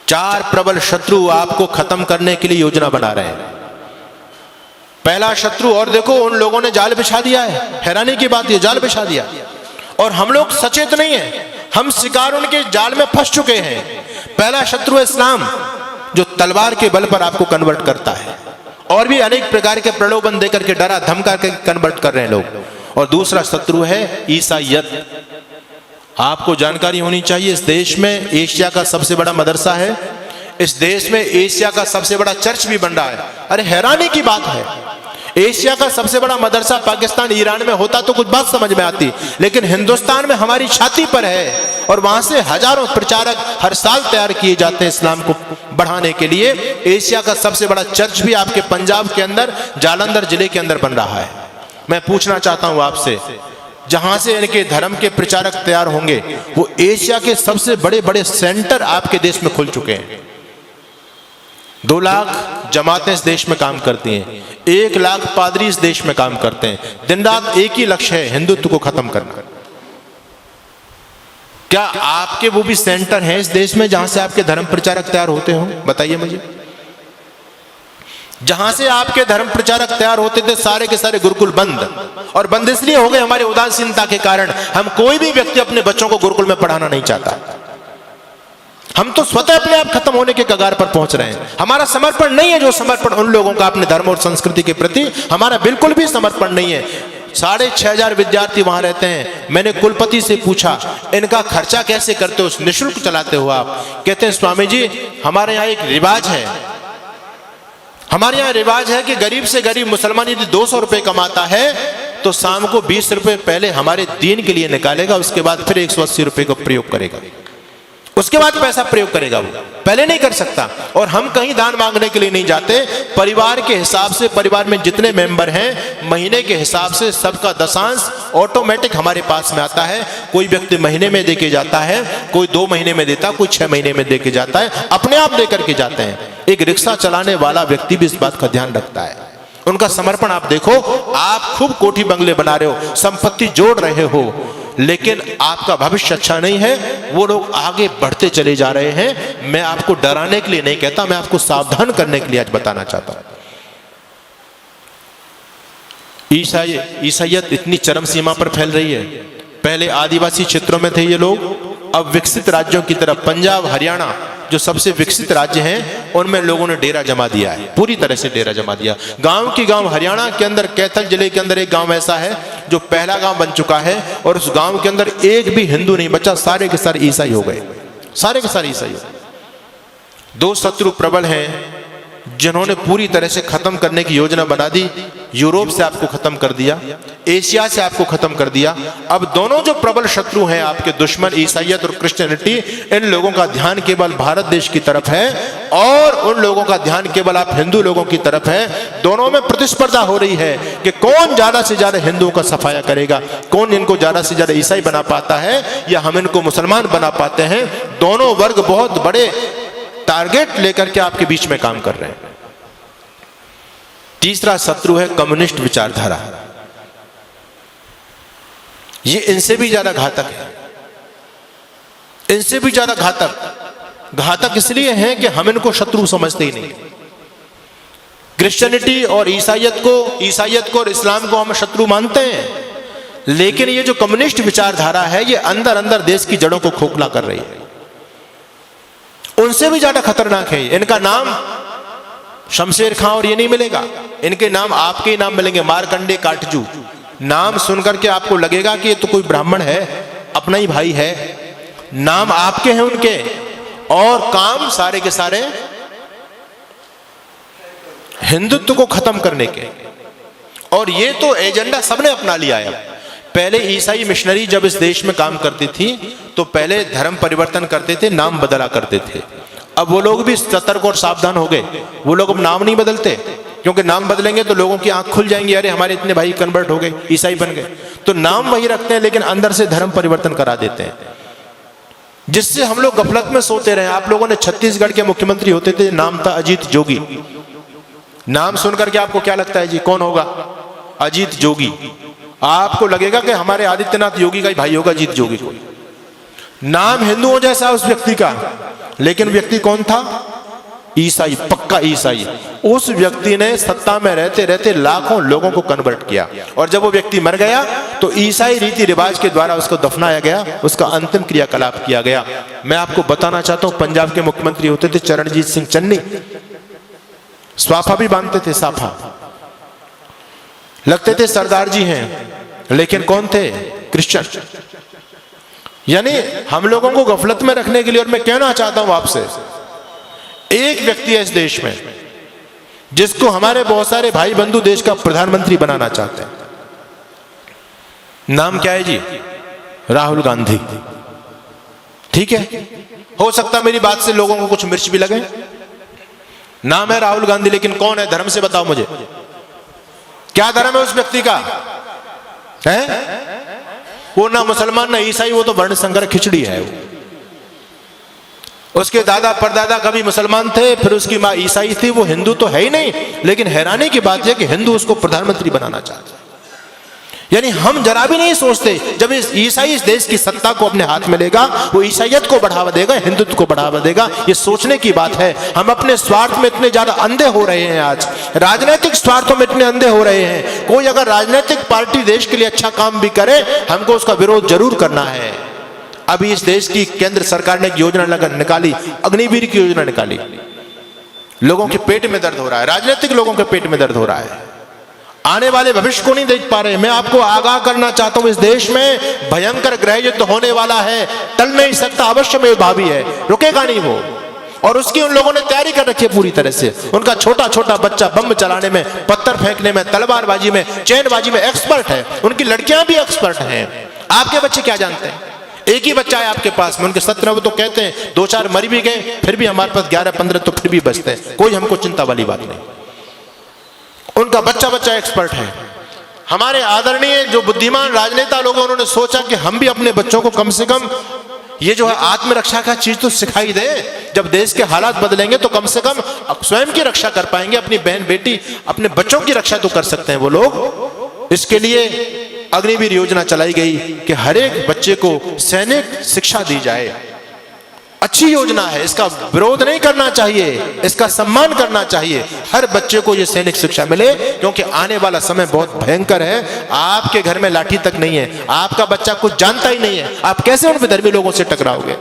चार प्रबल शत्रु आपको खत्म करने के लिए योजना बना रहे हैं। पहला शत्रु, और देखो उन लोगों ने जाल बिछा दिया है, हैरानी की बात ये, जाल बिछा दिया और हम लोग सचेत नहीं है, हम शिकार उनके जाल में फंस चुके हैं। पहला शत्रु है इस्लाम, जो तलवार के बल पर आपको कन्वर्ट करता है, और भी अनेक प्रकार के प्रलोभन देकर के डरा धमका के कन्वर्ट कर रहे हैं लोग। और दूसरा शत्रु है ईसाईयत। आपको जानकारी होनी चाहिए, इस देश में एशिया का सबसे बड़ा मदरसा है, इस देश में एशिया का सबसे बड़ा चर्च भी बन रहा है। अरे हैरानी की बात है, एशिया का सबसे बड़ा मदरसा पाकिस्तान ईरान में होता तो कुछ बात समझ में आती, लेकिन हिंदुस्तान में हमारी छाती पर है और वहां से हजारों प्रचारक हर साल तैयार किए जाते हैं इस्लाम को बढ़ाने के लिए। एशिया का सबसे बड़ा चर्च भी आपके पंजाब के अंदर जालंधर जिले के अंदर बन रहा है। मैं पूछना चाहता हूं आपसे, जहां से इनके धर्म के प्रचारक तैयार होंगे, वो एशिया के सबसे बड़े बड़े सेंटर आपके देश में खुल चुके हैं। 2 लाख जमातें इस देश में काम करती हैं, 1 लाख पादरी इस देश में काम करते हैं। दिन रात एक ही लक्ष्य है, हिंदुत्व को खत्म करना। क्या आपके वो भी सेंटर हैं इस देश में जहां से आपके धर्म प्रचारक तैयार होते हो? बताइए मुझे। जहां से आपके धर्म प्रचारक तैयार होते थे, सारे के सारे गुरुकुल बंद, और बंद इसलिए हो गए हमारे उदासीनता के कारण। हम कोई भी व्यक्ति अपने बच्चों को गुरुकुल में पढ़ाना नहीं चाहता। हम तो स्वतः अपने आप खत्म होने के कगार पर पहुंच रहे हैं। हमारा समर्पण नहीं है जो समर्पण उन लोगों का अपने धर्म और संस्कृति के प्रति, हमारा बिल्कुल भी समर्पण नहीं है। 6500 विद्यार्थी वहां रहते हैं। मैंने कुलपति से पूछा, इनका खर्चा कैसे करते हो, निःशुल्क चलाते हो आप? कहते हैं स्वामी जी, हमारे यहाँ एक रिवाज है, हमारे यहाँ रिवाज है कि गरीब से गरीब मुसलमान यदि 200 रुपए कमाता है तो शाम को 20 रुपए पहले हमारे दीन के लिए निकालेगा, उसके बाद फिर 180 रुपए का प्रयोग करेगा, उसके बाद पैसा प्रयोग करेगा, वो पहले नहीं कर सकता। और हम कहीं दान मांगने के लिए नहीं जाते, परिवार के हिसाब से, परिवार में जितने मेंबर हैं महीने के हिसाब से सबका दशांश ऑटोमेटिक हमारे पास में आता है। कोई व्यक्ति महीने में देके जाता है, कोई 2 महीने में देता, कोई 6 महीने में देके जाता है, अपने आप देकर के जाते हैं। एक रिक्शा चलाने वाला व्यक्ति भी इस बात का ध्यान रखता है। उनका समर्पण आप देखो। आप खूब कोठी बंगले बना रहे हो, संपत्ति जोड़ रहे हो, लेकिन आपका भविष्य अच्छा नहीं है। वो लोग आगे बढ़ते चले जा रहे हैं। मैं आपको डराने के लिए नहीं कहता, मैं आपको सावधान करने के लिए आज बताना चाहता हूं। ईसाईयत इतनी चरम सीमा पर फैल रही है। पहले आदिवासी क्षेत्रों में थे ये लोग, अब विकसित राज्यों की तरफ, पंजाब हरियाणा जो सबसे विकसित राज्य हैं, उनमें लोगों ने डेरा जमा दिया है, पूरी तरह से डेरा जमा दिया। गांव की गांव हरियाणा के अंदर कैथल जिले के अंदर एक गांव ऐसा है जो पहला गांव बन चुका है, और उस गांव के अंदर एक भी हिंदू नहीं बचा, सारे के सारे ईसाई हो गए, सारे के सारे ईसाई हो गए। 2 शत्रु प्रबल हैं जिन्होंने पूरी तरह से खत्म करने की योजना बना दी। यूरोप से आपको खत्म कर दिया, एशिया से आपको खत्म कर दिया। अब दोनों जो प्रबल शत्रु हैं आपके दुश्मन, ईसाईयत और क्रिश्चियनिटी, इन लोगों का ध्यान केवल भारत देश की तरफ है और उन लोगों का ध्यान केवल आप हिंदू लोगों की तरफ है। दोनों में प्रतिस्पर्धा हो रही है कि कौन ज्यादा से ज्यादा हिंदुओं का सफाया करेगा, कौन इनको ज्यादा से ज्यादा ईसाई बना पाता है या हम इनको मुसलमान बना पाते हैं। दोनों वर्ग बहुत बड़े टारगेट लेकर के आपके बीच में काम कर रहे हैं। तीसरा शत्रु है कम्युनिस्ट विचारधारा। ये इनसे भी ज्यादा घातक है, इनसे भी ज्यादा घातक इसलिए है कि हम इनको शत्रु समझते ही नहीं। क्रिश्चियनिटी और ईसाईयत को और इस्लाम को हम शत्रु मानते हैं, लेकिन ये जो कम्युनिस्ट विचारधारा है ये अंदर अंदर देश की जड़ों को खोखला कर रही है। उनसे भी ज्यादा खतरनाक है। इनका नाम शमशेर खां और ये नहीं मिलेगा, इनके नाम आपके ही नाम मिलेंगे, मारकंडे काटजू। नाम सुनकर के आपको लगेगा कि ये तो कोई ब्राह्मण है, अपना ही भाई है। नाम आपके हैं उनके, और काम सारे के सारे हिंदुत्व को खत्म करने के। और ये तो एजेंडा सबने अपना लिया है। पहले ईसाई मिशनरी जब इस देश में काम करती थी तो पहले धर्म परिवर्तन करते थे, नाम बदला करते थे। अब वो लोग भी सतर्क और सावधान हो गए। वो लोग अब नाम नहीं बदलते, क्योंकि नाम बदलेंगे तो लोगों की आंख खुल जाएंगी, अरे हमारे इतने भाई कन्वर्ट हो गए, ईसाई बन गए। तो नाम वही रखते हैं लेकिन अंदर से धर्म परिवर्तन करा देते हैं, जिससे हम लोग गफलत में सोते रहे। आप लोगों ने छत्तीसगढ़ के मुख्यमंत्री होते थे, नाम था अजीत जोगी। नाम सुनकर के आपको क्या लगता है जी, कौन होगा? अजीत जोगी। आपको लगेगा कि हमारे आदित्यनाथ योगी का ही भाई होगा अजीत जोगी को। नाम हिंदुओं जैसा उस व्यक्ति का, लेकिन व्यक्ति कौन था? ईसाई, पक्का ईसाई। उस व्यक्ति ने सत्ता में रहते रहते लाखों लोगों को कन्वर्ट किया, और जब वो व्यक्ति मर गया तो ईसाई रीति रिवाज के द्वारा उसको दफनाया गया, उसका अंतिम क्रियाकलाप किया गया। मैं आपको बताना चाहता हूं, पंजाब के मुख्यमंत्री होते थे चरणजीत सिंह चन्नी, स्वाफा भी बांधते थे, साफा लगते थे, सरदार जी हैं, लेकिन कौन थे? क्रिश्चियन। यानी हम लोगों को गफलत में रखने के लिए, और मैं कहना चाहता हूं आपसे, एक व्यक्ति है इस देश में जिसको हमारे बहुत सारे भाई बंधु देश का प्रधानमंत्री बनाना चाहते हैं। नाम क्या है जी? राहुल गांधी। ठीक है, हो सकता मेरी बात से लोगों को कुछ मिर्च भी लगे। नाम है राहुल गांधी, लेकिन कौन है? धर्म से बताओ मुझे, क्या धर्म है उस व्यक्ति का? है वो ना मुसलमान ना ईसाई, वो तो वर्ण संकर खिचड़ी है। उसके दादा परदादा कभी मुसलमान थे, फिर उसकी मां ईसाई थी, वो हिंदू तो है ही नहीं। लेकिन हैरानी की बात यह कि हिंदू उसको प्रधानमंत्री बनाना चाहते हैं। यानी हम जरा भी नहीं सोचते, जब इस ईसाई इस देश की सत्ता को अपने हाथ में लेगा, वो ईसाइयत को बढ़ावा देगा, हिंदुत्व को बढ़ावा देगा। ये सोचने की बात है। हम अपने स्वार्थ में इतने ज्यादा अंधे हो रहे हैं, आज राजनीतिक स्वार्थों में इतने अंधे हो रहे हैं। कोई अगर राजनीतिक पार्टी देश के लिए अच्छा काम भी करे, हमको उसका विरोध जरूर करना है। अभी इस देश की केंद्र सरकार ने एक योजना निकाली, अग्निवीर की योजना निकाली। लोगों के पेट में दर्द हो रहा है, राजनीतिक लोगों के पेट में दर्द हो रहा है, आने वाले भविष्य को नहीं देख पा रहे। मैं आपको आगाह करना चाहता हूं, इस देश में भयंकर गृह युद्ध होने वाला है, टल नहीं सकता, अवश्य में भावी है, रुकेगा नहीं वो। और उसकी उन लोगों ने तैयारी कर रखी है पूरी तरह से। उनका छोटा छोटा बच्चा बम चलाने में, पत्थर फेंकने में, तलवारबाजी में, चैनबाजी में एक्सपर्ट है। उनकी लड़कियां भी एक्सपर्ट हैं। आपके बच्चे क्या जानते हैं? एक ही बच्चा है आपके पास में, उनके 17 वो तो कहते हैं 2-4 मर भी गए, फिर भी हमारे पास 11-15 तो फिर भी बचते हैं। कोई हमको चिंता वाली बात नहीं। उनका बच्चा बच्चा एक्सपर्ट है। हमारे आदरणीय जो बुद्धिमान राजनेता लोग हैं, उन्होंने सोचा कि हम भी अपने बच्चों को कम से कम ये जो है आत्मरक्षा का चीज तो सिखाई दे। जब देश के हालात बदलेंगे तो कम से कम स्वयं की रक्षा कर पाएंगे, अपनी बहन बेटी अपने बच्चों की रक्षा तो कर सकते हैं वो लोग। इसके लिए अग्निवीर योजना चलाई गई कि हर एक बच्चे को सैनिक शिक्षा दी जाए। अच्छी योजना है, इसका विरोध नहीं करना चाहिए, इसका सम्मान करना चाहिए। हर बच्चे को ये सैनिक शिक्षा मिले, क्योंकि आने वाला समय बहुत भयंकर है। आपके घर में लाठी तक नहीं है, आपका बच्चा कुछ जानता ही नहीं है, आप कैसे उन विधर्मी लोगों से टकराओगे?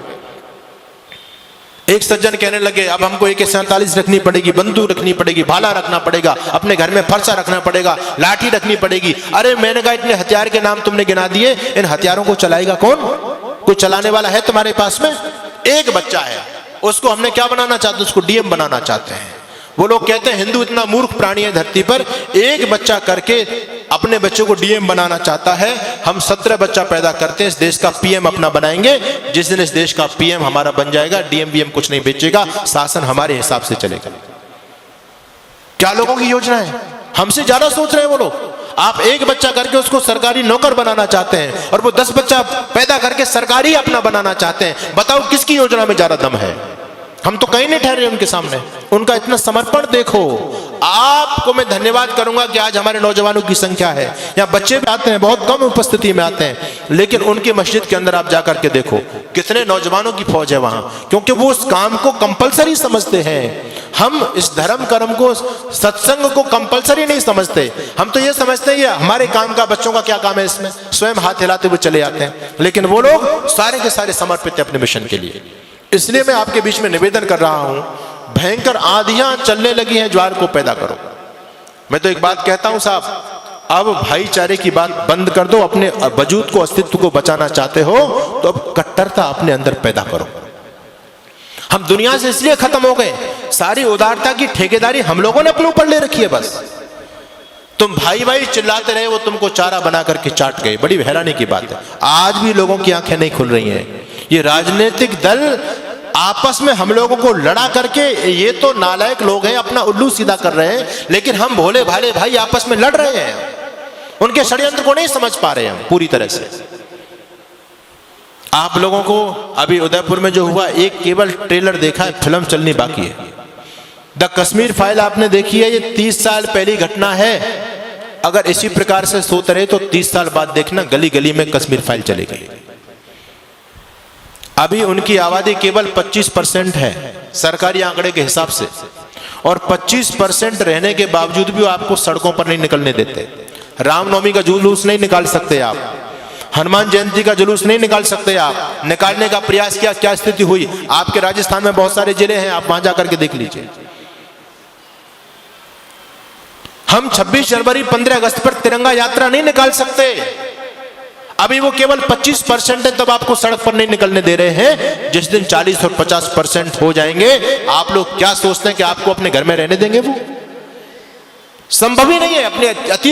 एक सज्जन कहने लगे, अब हमको AK-47 रखनी पड़ेगी, बंदूक रखनी पड़ेगी, भाला रखना पड़ेगा, अपने घर में फरसा रखना पड़ेगा, लाठी रखनी पड़ेगी। अरे मैंने कहा, इतने हथियार के नाम तुमने गिना दिए, इन हथियारों को चलाएगा कौन? कोई चलाने वाला है तुम्हारे पास में? एक बच्चा है, उसको हमने क्या बनाना चाहते हैं? उसको DM बनाना चाहते हैं। वो लोग कहते हैं हिंदू इतना मूर्ख प्राणी है धरती पर, एक बच्चा करके अपने बच्चों को DM बनाना चाहता है। हम 17 बच्चा पैदा करते हैं, इस देश का PM अपना बनाएंगे। जिस दिन इस देश का PM हमारा बन जाएगा, DM कुछ नहीं बेचेगा, शासन हमारे हिसाब से चलेगा। क्या लोगों की योजना है? हमसे ज्यादा सोच रहे हैं वो लोग। आप एक बच्चा करके उसको सरकारी नौकर बनाना चाहते हैं, और वो 10 बच्चा पैदा करके सरकारी अपना बनाना चाहते हैं। बताओ किसकी योजना में ज्यादा दम है? हम तो कहीं नहीं ठहरे उनके सामने। उनका इतना समर्पण देखो। आपको मैं धन्यवाद करूंगा कि आज हमारे नौजवानों की संख्या है, यहाँ बच्चे भी आते हैं, बहुत कम उपस्थिति में आते हैं, लेकिन उनकी मस्जिद के अंदर आप जाकर के देखो कितने नौजवानों की फौज है वहां, क्योंकि वो उस काम को कंपलसरी समझते हैं। हम इस धर्म कर्म को, सत्संग को कंपलसरी नहीं समझते। हम तो ये समझते हैं ये हमारे काम का, बच्चों का क्या काम है इसमें, स्वयं हाथ हिलाते हुए चले जाते हैं। लेकिन वो लोग सारे के सारे समर्पित है अपने मिशन के लिए। इसलिए मैं आपके बीच में निवेदन कर रहा हूं, भयंकर आंधियां चलने लगी हैं, ज्वार को पैदा करो। मैं तो एक बात कहता हूं साहब, अब भाईचारे की बात बंद कर दो। अपने वजूद को, अस्तित्व को बचाना चाहते हो तो अब कट्टरता अपने अंदर पैदा करो। हम दुनिया से इसलिए खत्म हो गए, सारी उदारता की ठेकेदारी हम लोगों ने अपने ऊपर ले रखी है। बस तुम भाई भाई चिल्लाते रहे, वो तुमको चारा बना करके चाट गए। बड़ी हैरानी की बात है, आज भी लोगों की आंखें नहीं खुल रही हैं। ये राजनीतिक दल आपस में हम लोगों को लड़ा करके, ये तो नालायक लोग हैं, अपना उल्लू सीधा कर रहे हैं, लेकिन हम भोले भाले भाई आपस में लड़ रहे हैं। उनके षड्यंत्र को नहीं समझ पा रहे हम पूरी तरह से। आप लोगों को अभी उदयपुर में जो हुआ, एक केवल ट्रेलर देखा है, फिल्म चलनी बाकी है। द कश्मीर फाइल आपने देखी है, ये 30 साल पहली घटना है। अगर इसी प्रकार से सोते रहे तो 30 साल बाद देखना गली गली में कश्मीर फाइल चलेगी। अभी उनकी आबादी केवल 25% है सरकारी आंकड़े के हिसाब से, और 25% रहने के बावजूद भी वो आपको सड़कों पर नहीं निकलने देते। रामनवमी का जुलूस नहीं निकाल सकते आप, हनुमान जयंती का जुलूस नहीं निकाल सकते आप। निकालने का प्रयास किया, क्या स्थिति हुई? आपके राजस्थान में बहुत सारे जिले हैं, आप वहां जाकर के देख लीजिए। हम 26 जनवरी 15 अगस्त पर तिरंगा यात्रा नहीं निकाल सकते। अभी वो केवल 25% है, तब आपको सड़क पर नहीं निकलने दे रहे हैं। जिस दिन 40 और 50% हो जाएंगे, आप लोग क्या सोचते हैं कि आपको अपने घर में रहने देंगे? वो संभव ही नहीं है। अपने अतीत